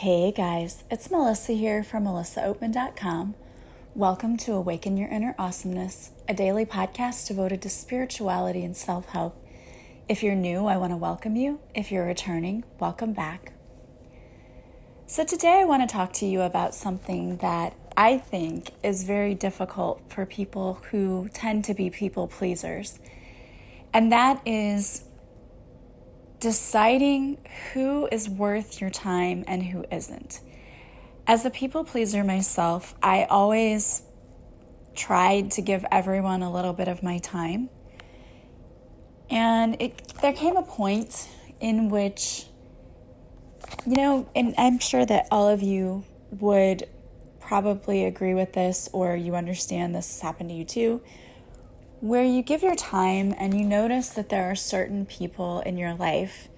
Hey guys, it's Melissa here from melissaoatman.com. Welcome to Awaken Your Inner Awesomeness, a daily podcast devoted to spirituality and self-help. If you're new, I want to welcome you. If you're returning, welcome back. So today I want to talk to you about something that I think is very difficult for people who tend to be people pleasers. And that is deciding who is worth your time and who isn't. As a people pleaser myself, I always tried to give everyone a little bit of my time. And there came a point in which, and I'm sure that all of you would probably agree with this, or you understand this has happened to you too, where you give your time and you notice that there are certain people in your life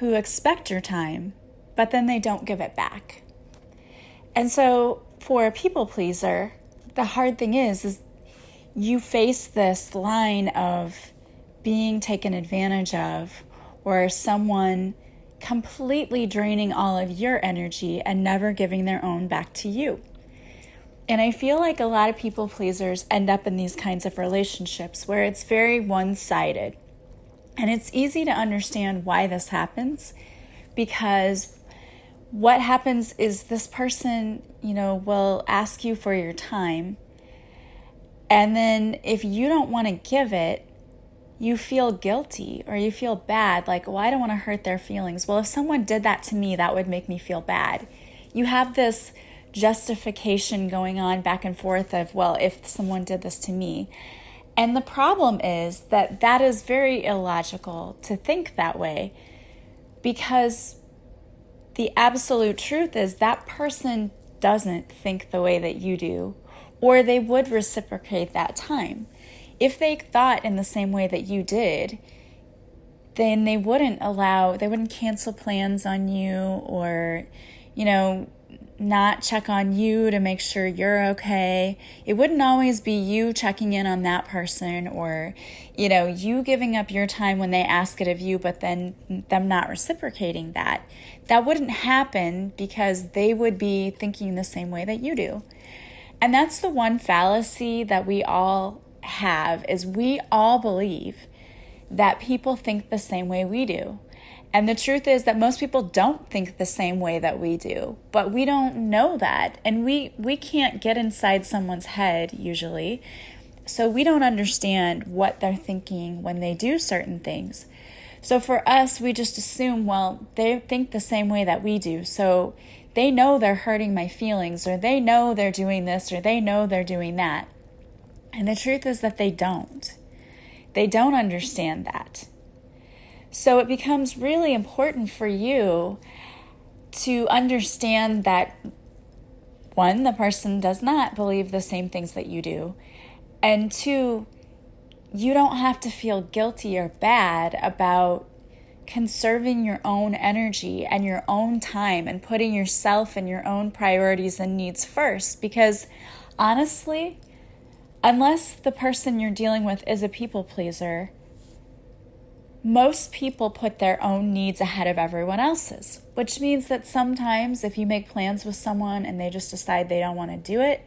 who expect your time, but then they don't give it back. And so for a people pleaser, the hard thing is you face this line of being taken advantage of, or someone completely draining all of your energy and never giving their own back to you. And I feel like a lot of people pleasers end up in these kinds of relationships where it's very one-sided. And it's easy to understand why this happens, because what happens is this person, will ask you for your time. And then if you don't want to give it, you feel guilty or you feel bad, like, well, I don't want to hurt their feelings. Well, if someone did that to me, that would make me feel bad. You have this justification going on back and forth of, well, if someone did this to me. And the problem is that is very illogical to think that way, because the absolute truth is that person doesn't think the way that you do, or they would reciprocate that time. If they thought in the same way that you did, then they wouldn't cancel plans on you, or, not check on you to make sure you're okay. It wouldn't always be you checking in on that person, or, you giving up your time when they ask it of you, but then them not reciprocating that. That wouldn't happen because they would be thinking the same way that you do. And that's the one fallacy that we all have, is we all believe that people think the same way we do. And the truth is that most people don't think the same way that we do, but we don't know that. And we can't get inside someone's head usually, so we don't understand what they're thinking when they do certain things. So for us, we just assume, well, they think the same way that we do, so they know they're hurting my feelings, or they know they're doing this, or they know they're doing that. And the truth is that they don't. They don't understand that. So it becomes really important for you to understand that, one, the person does not believe the same things that you do, and two, you don't have to feel guilty or bad about conserving your own energy and your own time and putting yourself and your own priorities and needs first, because honestly, unless the person you're dealing with is a people pleaser, most people put their own needs ahead of everyone else's, which means that sometimes if you make plans with someone and they just decide they don't want to do it,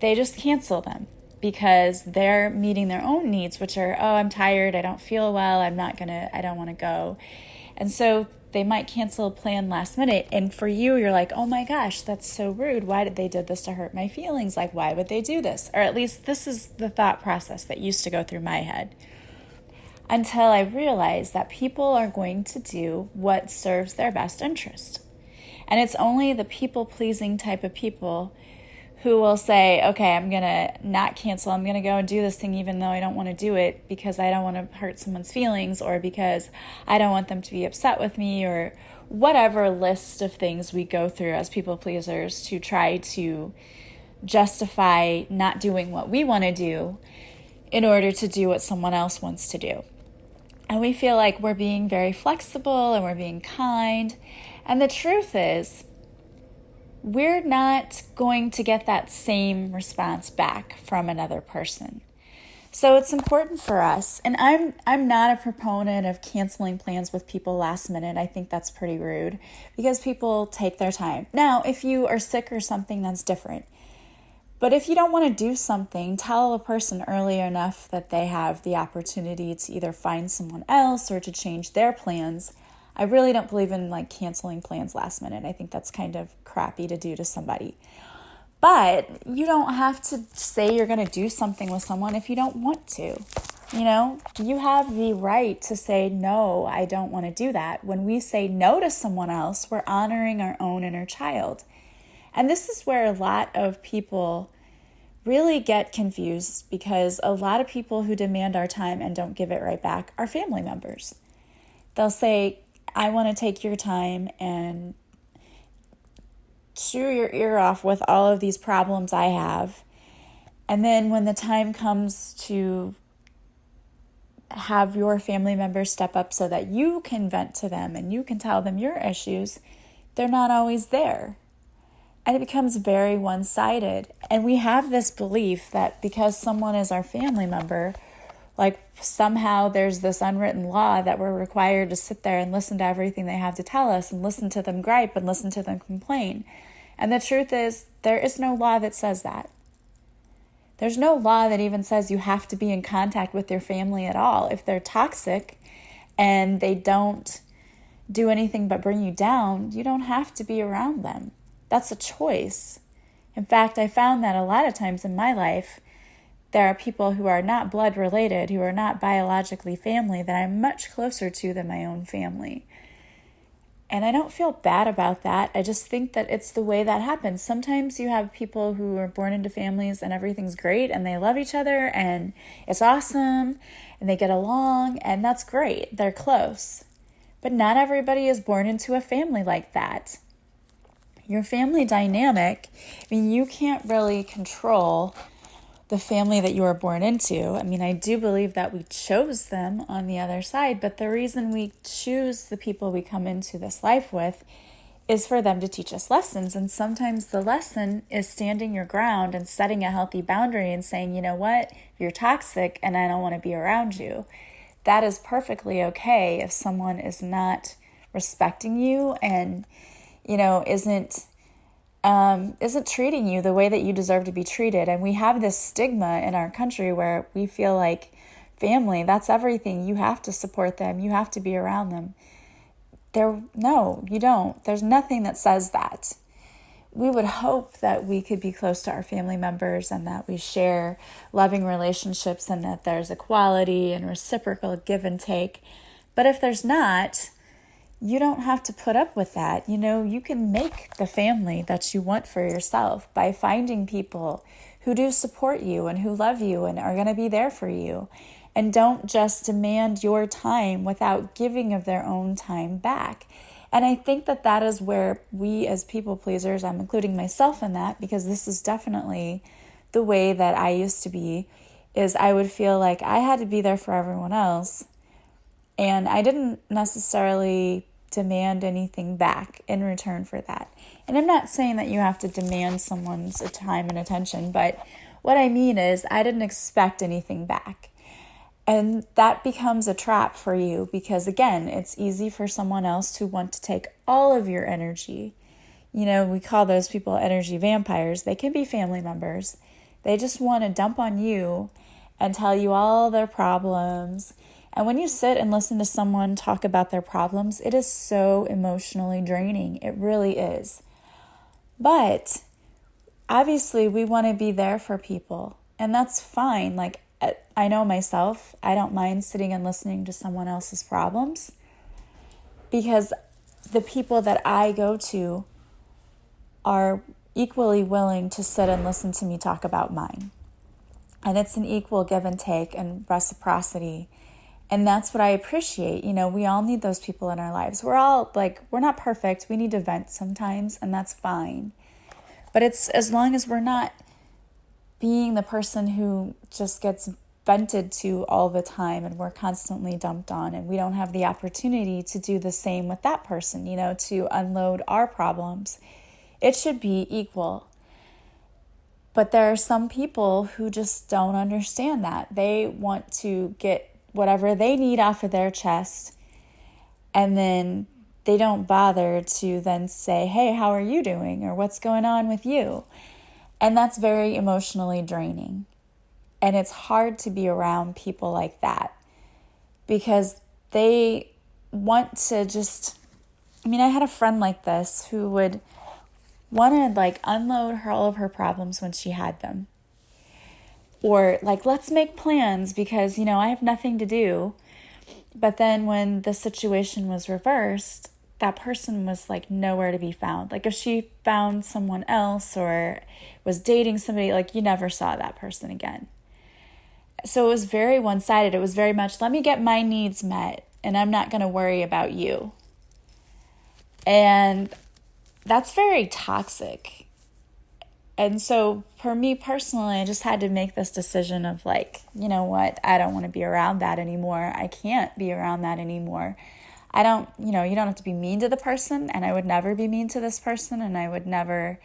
they just cancel them because they're meeting their own needs, which are, oh, I'm tired, I don't feel well, I don't want to go. And so they might cancel a plan last minute. And for you, you're like, oh my gosh, that's so rude. Why did they do this to hurt my feelings? Like, why would they do this? Or at least this is the thought process that used to go through my head. Until I realized that people are going to do what serves their best interest. And it's only the people-pleasing type of people who will say, okay, I'm going to not cancel. I'm going to go and do this thing even though I don't want to do it because I don't want to hurt someone's feelings, or because I don't want them to be upset with me, or whatever list of things we go through as people pleasers to try to justify not doing what we want to do in order to do what someone else wants to do. And we feel like we're being very flexible and we're being kind. And the truth is, we're not going to get that same response back from another person. So it's important for us, and I'm not a proponent of canceling plans with people last minute. I think that's pretty rude because people take their time. Now, if you are sick or something, that's different. But if you don't want to do something, tell a person early enough that they have the opportunity to either find someone else or to change their plans. I really don't believe in like canceling plans last minute. I think that's kind of crappy to do to somebody. But you don't have to say you're going to do something with someone if you don't want to. You know, you have the right to say, no, I don't want to do that. When we say no to someone else, we're honoring our own inner child. And this is where a lot of people really get confused, because a lot of people who demand our time and don't give it right back are family members. They'll say, I want to take your time and chew your ear off with all of these problems I have. And then when the time comes to have your family members step up so that you can vent to them and you can tell them your issues, they're not always there. And it becomes very one-sided. And we have this belief that because someone is our family member, like somehow there's this unwritten law that we're required to sit there and listen to everything they have to tell us and listen to them gripe and listen to them complain. And the truth is, there is no law that says that. There's no law that even says you have to be in contact with your family at all. If they're toxic and they don't do anything but bring you down, you don't have to be around them. That's a choice. In fact, I found that a lot of times in my life, there are people who are not blood related, who are not biologically family, that I'm much closer to than my own family. And I don't feel bad about that. I just think that it's the way that happens. Sometimes you have people who are born into families and everything's great and they love each other and it's awesome and they get along and that's great. They're close. But not everybody is born into a family like that. Your family dynamic, I mean, you can't really control the family that you were born into. I mean, I do believe that we chose them on the other side, but the reason we choose the people we come into this life with is for them to teach us lessons. And sometimes the lesson is standing your ground and setting a healthy boundary and saying, you know what, you're toxic and I don't want to be around you. That is perfectly okay if someone is not respecting you and, you know, isn't treating you the way that you deserve to be treated. And we have this stigma in our country where we feel like family, that's everything. You have to support them. You have to be around them. No, you don't. There's nothing that says that. We would hope that we could be close to our family members and that we share loving relationships and that there's equality and reciprocal give and take. But if there's not, you don't have to put up with that. You know, you can make the family that you want for yourself by finding people who do support you and who love you and are going to be there for you. And don't just demand your time without giving of their own time back. And I think that that is where we as people pleasers, I'm including myself in that because this is definitely the way that I used to be, is I would feel like I had to be there for everyone else. And I didn't necessarily demand anything back in return for that. And I'm not saying that you have to demand someone's time and attention, but what I mean is I didn't expect anything back. And that becomes a trap for you because, again, it's easy for someone else to want to take all of your energy. You know, we call those people energy vampires. They can be family members. They just want to dump on you and tell you all their problems. And when you sit and listen to someone talk about their problems, it is so emotionally draining. It really is. But obviously, we want to be there for people, and that's fine. Like, I know myself, I don't mind sitting and listening to someone else's problems because the people that I go to are equally willing to sit and listen to me talk about mine. And it's an equal give and take and reciprocity. And that's what I appreciate. You know, we all need those people in our lives. We're not perfect. We need to vent sometimes, and that's fine. But it's as long as we're not being the person who just gets vented to all the time and we're constantly dumped on and we don't have the opportunity to do the same with that person, you know, to unload our problems. It should be equal. But there are some people who just don't understand that. They want to get whatever they need off of their chest, and then they don't bother to then say, hey, how are you doing? Or what's going on with you? And that's very emotionally draining. And it's hard to be around people like that because they want to just, I had a friend like this who would want to unload all of her problems when she had them. Or let's make plans because, I have nothing to do. But then when the situation was reversed, that person was nowhere to be found. If she found someone else or was dating somebody, you never saw that person again. So it was very one-sided. It was very much, let me get my needs met and I'm not going to worry about you. And that's very toxic. And so for me personally, I just had to make this decision of you know what? I don't want to be around that anymore. I can't be around that anymore. I don't, you don't have to be mean to the person, and I would never be mean to this person, and I would never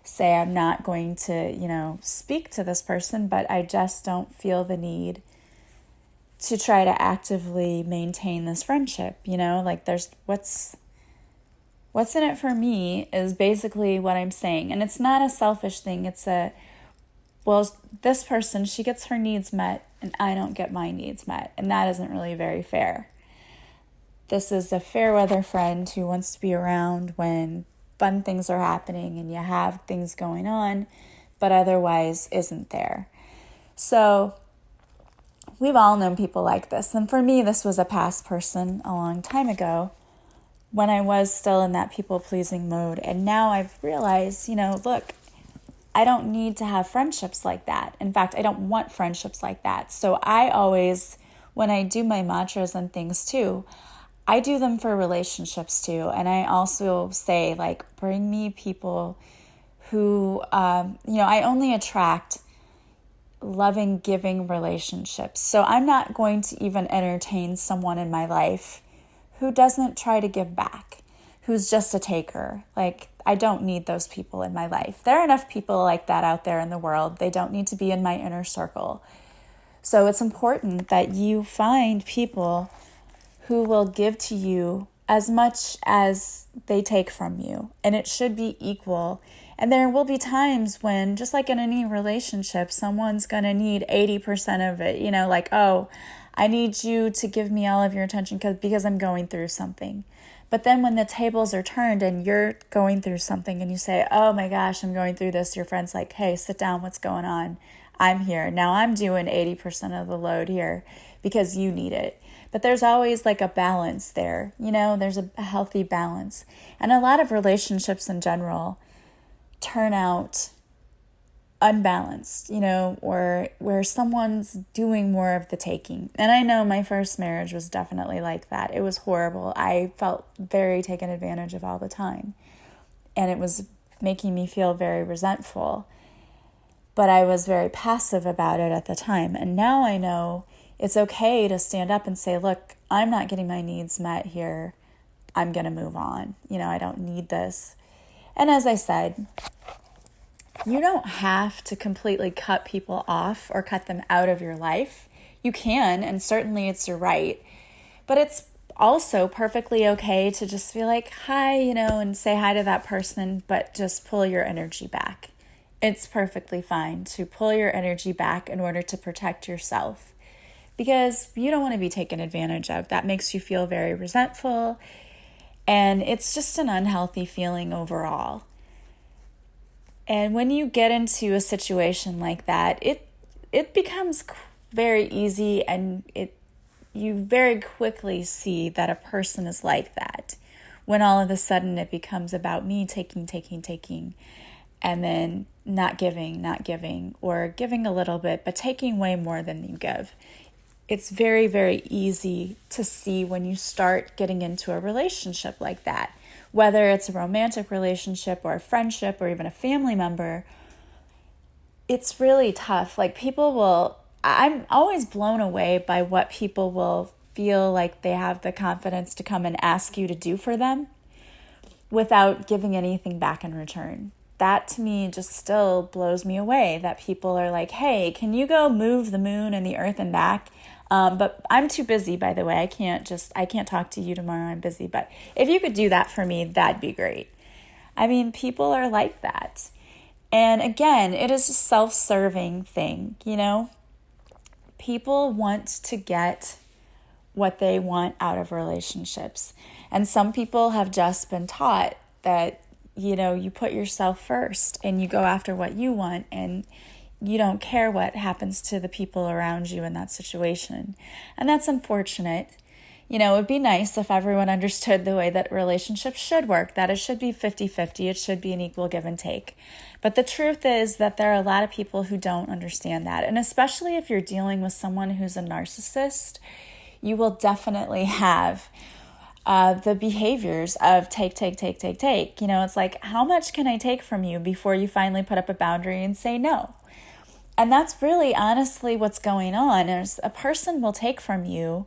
say I'm not going to, speak to this person, but I just don't feel the need to try to actively maintain this friendship, there's what's in it for me is basically what I'm saying. And it's not a selfish thing. It's this person, she gets her needs met and I don't get my needs met. And that isn't really very fair. This is a fair weather friend who wants to be around when fun things are happening and you have things going on, but otherwise isn't there. So we've all known people like this. And for me, this was a past person a long time ago when I was still in that people-pleasing mode. And now I've realized, look, I don't need to have friendships like that. In fact, I don't want friendships like that. So I always, when I do my mantras and things too, I do them for relationships too. And I also say, bring me people who, I only attract loving, giving relationships. So I'm not going to even entertain someone in my life who doesn't try to give back, who's just a taker. I don't need those people in my life. There are enough people like that out there in the world. They don't need to be in my inner circle. So it's important that you find people who will give to you as much as they take from you. And it should be equal. And there will be times when, just like in any relationship, someone's going to need 80% of it. Oh, I need you to give me all of your attention because I'm going through something. But then when the tables are turned and you're going through something and you say, oh my gosh, I'm going through this, your friend's like, hey, sit down, what's going on? I'm here. Now I'm doing 80% of the load here because you need it. But there's always a balance there, there's a healthy balance. And a lot of relationships in general turn out unbalanced, or where someone's doing more of the taking. And I know my first marriage was definitely like that. It was horrible. I felt very taken advantage of all the time. And it was making me feel very resentful. But I was very passive about it at the time. And now I know it's okay to stand up and say, look, I'm not getting my needs met here. I'm going to move on. I don't need this. And as I said, you don't have to completely cut people off or cut them out of your life. You can, and certainly it's your right. But it's also perfectly okay to just be like, hi, and say hi to that person, but just pull your energy back. It's perfectly fine to pull your energy back in order to protect yourself. Because you don't want to be taken advantage of. That makes you feel very resentful. And it's just an unhealthy feeling overall. And when you get into a situation like that, it becomes very easy, and you very quickly see that a person is like that. When all of a sudden it becomes about me taking, and then not giving, or giving a little bit, but taking way more than you give. It's very, very easy to see when you start getting into a relationship like that, whether it's a romantic relationship or a friendship or even a family member. It's really tough. I'm always blown away by what people will feel like they have the confidence to come and ask you to do for them without giving anything back in return. that to me just still blows me away, that people are like, hey, can you go move the moon and the earth and back? But I'm too busy, by the way. I can't talk to you tomorrow. I'm busy. But if you could do that for me, that'd be great. I mean, people are like that. And again, it is a self-serving thing, People want to get what they want out of relationships. And some people have just been taught that, you put yourself first and you go after what you want, and you don't care what happens to the people around you in that situation. And that's unfortunate. It would be nice if everyone understood the way that relationships should work, that it should be 50-50, it should be an equal give and take. But the truth is that there are a lot of people who don't understand that. And especially if you're dealing with someone who's a narcissist, you will definitely have the behaviors of take. It's like, how much can I take from you before you finally put up a boundary and say no? And that's really honestly what's going on, is a person will take from you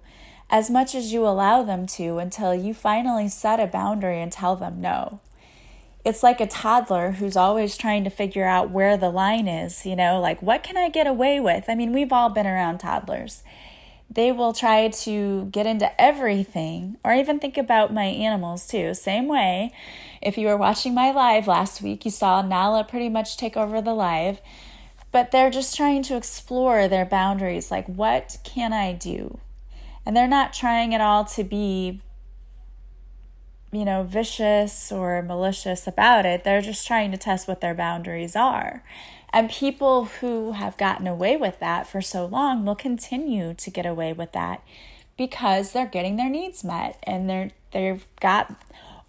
as much as you allow them to until you finally set a boundary and tell them no. It's like a toddler who's always trying to figure out where the line is, like, what can I get away with? I mean, we've all been around toddlers. They will try to get into everything, or even think about my animals too. Same way, if you were watching my live last week, you saw Nala pretty much take over the live, but they're just trying to explore their boundaries, like, what can I do? And they're not trying at all to be, vicious or malicious about it. They're just trying to test what their boundaries are. And people who have gotten away with that for so long will continue to get away with that because they're getting their needs met, and they've got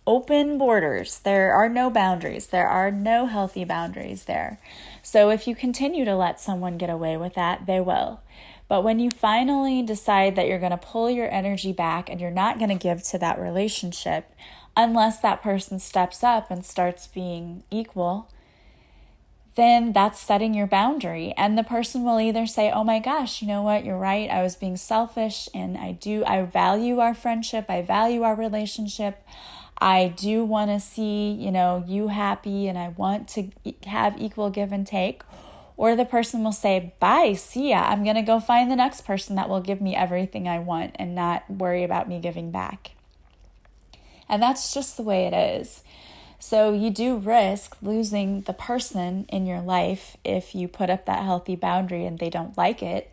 open borders. There are no boundaries. There are no healthy boundaries there. So if you continue to let someone get away with that, they will. But when you finally decide that you're going to pull your energy back and you're not going to give to that relationship unless that person steps up and starts being equal, then that's setting your boundary. And the person will either say, oh my gosh, you know what, you're right, I was being selfish, and I value our friendship, I value our relationship, I do want to see, you happy, and I want to have equal give and take. Or the person will say, bye, see ya, I'm going to go find the next person that will give me everything I want and not worry about me giving back. And that's just the way it is. So you do risk losing the person in your life if you put up that healthy boundary and they don't like it.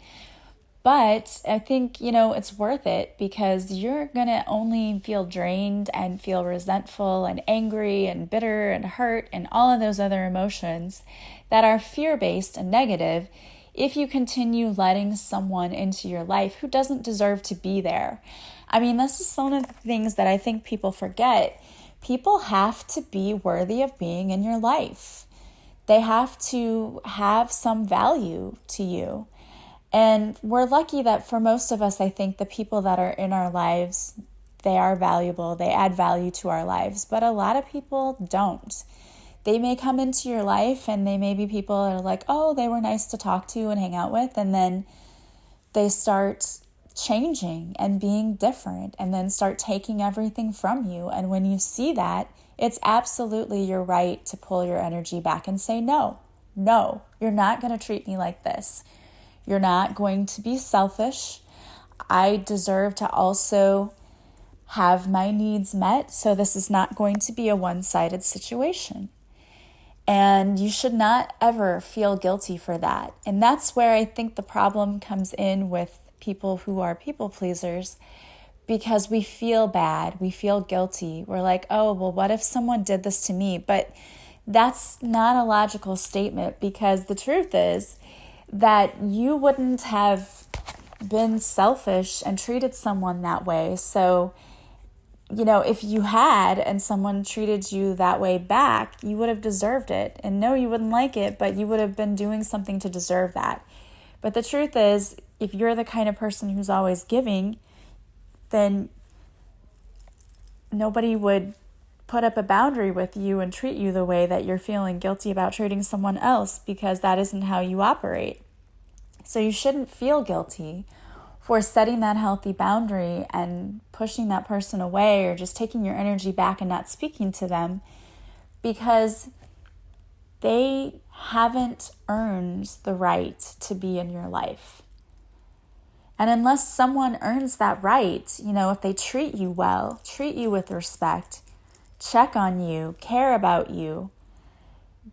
But I think, it's worth it, because you're going to only feel drained and feel resentful and angry and bitter and hurt and all of those other emotions that are fear-based and negative if you continue letting someone into your life who doesn't deserve to be there. I mean, this is one of the things that I think people forget. People have to be worthy of being in your life. They have to have some value to you. And we're lucky that for most of us, I think the people that are in our lives, they are valuable. They add value to our lives. But a lot of people don't. They may come into your life and they may be people that are like, oh, they were nice to talk to and hang out with. And then they start changing and being different and then start taking everything from you. And when you see that, it's absolutely your right to pull your energy back and say, no, you're not going to treat me like this. You're not going to be selfish. I deserve to also have my needs met, so this is not going to be a one-sided situation. And you should not ever feel guilty for that. And that's where I think the problem comes in with people who are people pleasers, because we feel bad, we feel guilty. We're like, oh, well, what if someone did this to me? But that's not a logical statement, because the truth is that you wouldn't have been selfish and treated someone that way. So, if you had and someone treated you that way back, you would have deserved it. And no, you wouldn't like it, but you would have been doing something to deserve that. But the truth is, if you're the kind of person who's always giving, then nobody would put up a boundary with you and treat you the way that you're feeling guilty about treating someone else, because that isn't how you operate. So you shouldn't feel guilty for setting that healthy boundary and pushing that person away, or just taking your energy back and not speaking to them, because they haven't earned the right to be in your life. And unless someone earns that right, if they treat you well, treat you with respect, check on you, care about you,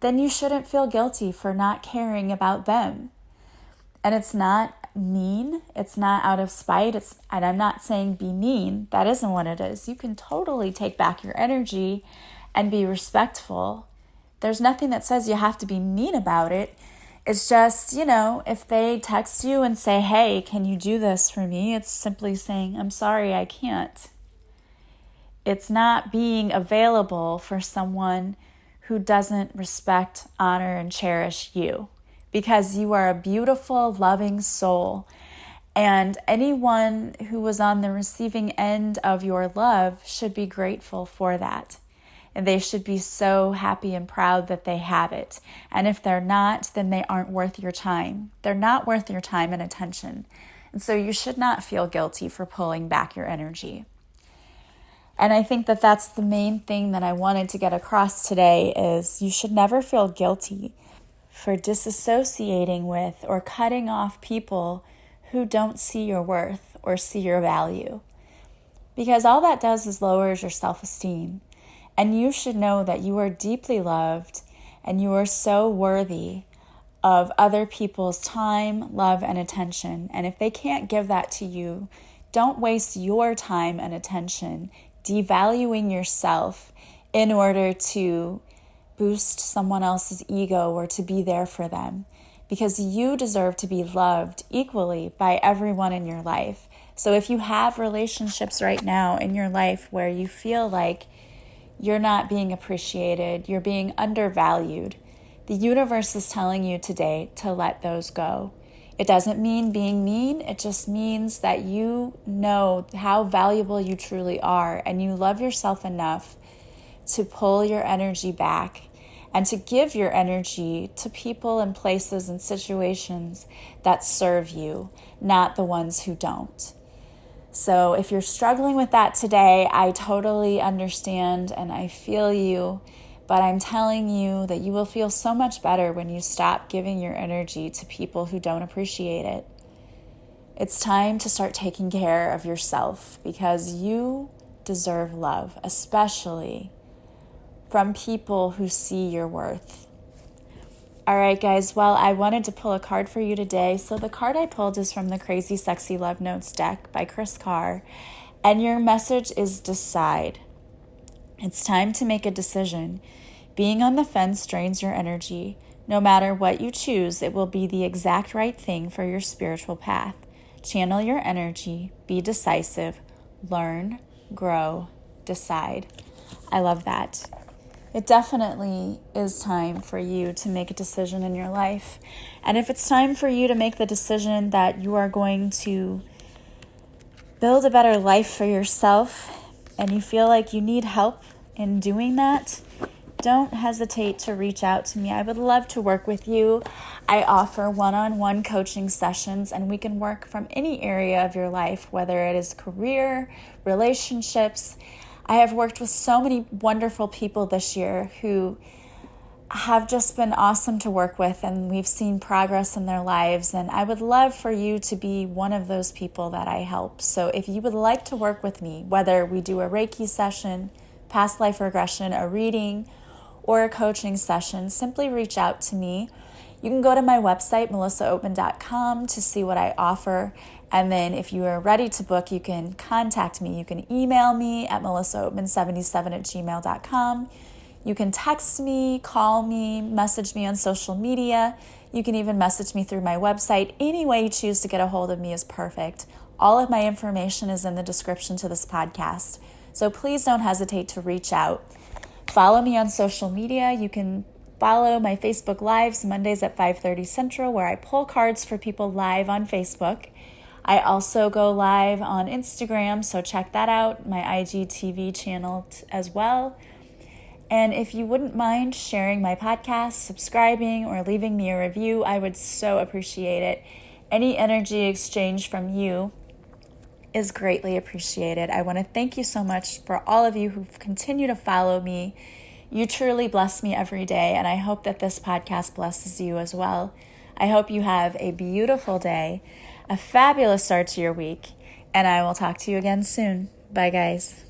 then you shouldn't feel guilty for not caring about them. And it's not mean. It's not out of spite. And I'm not saying be mean. That isn't what it is. You can totally take back your energy and be respectful. There's nothing that says you have to be mean about it. It's just, if they text you and say, hey, can you do this for me? It's simply saying, I'm sorry, I can't. It's not being available for someone who doesn't respect, honor, and cherish you, because you are a beautiful, loving soul. And anyone who was on the receiving end of your love should be grateful for that. And they should be so happy and proud that they have it. And if they're not, then they aren't worth your time. They're not worth your time and attention. And so you should not feel guilty for pulling back your energy. And I think that that's the main thing that I wanted to get across today is you should never feel guilty for disassociating with or cutting off people who don't see your worth or see your value. Because all that does is lowers your self-esteem. And you should know that you are deeply loved and you are so worthy of other people's time, love, and attention. And if they can't give that to you, don't waste your time and attention devaluing yourself in order to boost someone else's ego or to be there for them. Because you deserve to be loved equally by everyone in your life. So if you have relationships right now in your life where you feel like you're not being appreciated, you're being undervalued, the universe is telling you today to let those go. It doesn't mean being mean, it just means that you know how valuable you truly are and you love yourself enough to pull your energy back and to give your energy to people and places and situations that serve you, not the ones who don't. So if you're struggling with that today, I totally understand and I feel you, but I'm telling you that you will feel so much better when you stop giving your energy to people who don't appreciate it. It's time to start taking care of yourself because you deserve love, especially from people who see your worth. All right, guys. Well, I wanted to pull a card for you today. So the card I pulled is from the Crazy Sexy Love Notes deck by Chris Carr. And your message is decide. It's time to make a decision. Being on the fence drains your energy. No matter what you choose, it will be the exact right thing for your spiritual path. Channel your energy. Be decisive. Learn, grow, decide. I love that. It definitely is time for you to make a decision in your life. And if it's time for you to make the decision that you are going to build a better life for yourself and you feel like you need help in doing that, don't hesitate to reach out to me. I would love to work with you. I offer one-on-one coaching sessions and we can work from any area of your life, whether it is career, relationships. I have worked with so many wonderful people this year who have just been awesome to work with, and we've seen progress in their lives, and I would love for you to be one of those people that I help. So if you would like to work with me, whether we do a Reiki session, past life regression, a reading, or a coaching session, simply reach out to me. You can go to my website, melissaoatman.com, to see what I offer. And then if you are ready to book, you can contact me. You can email me at melissaoatman77@gmail.com. You can text me, call me, message me on social media. You can even message me through my website. Any way you choose to get a hold of me is perfect. All of my information is in the description to this podcast. So please don't hesitate to reach out. Follow me on social media. You can follow my Facebook Lives Mondays at 5:30 Central, where I pull cards for people live on Facebook. I also go live on Instagram, so check that out, my IGTV channel as well. And if you wouldn't mind sharing my podcast, subscribing, or leaving me a review, I would so appreciate it. Any energy exchange from you is greatly appreciated. I want to thank you so much for all of you who continue to follow me You truly bless me every day, and I hope that this podcast blesses you as well. I hope you have a beautiful day, a fabulous start to your week, and I will talk to you again soon. Bye, guys.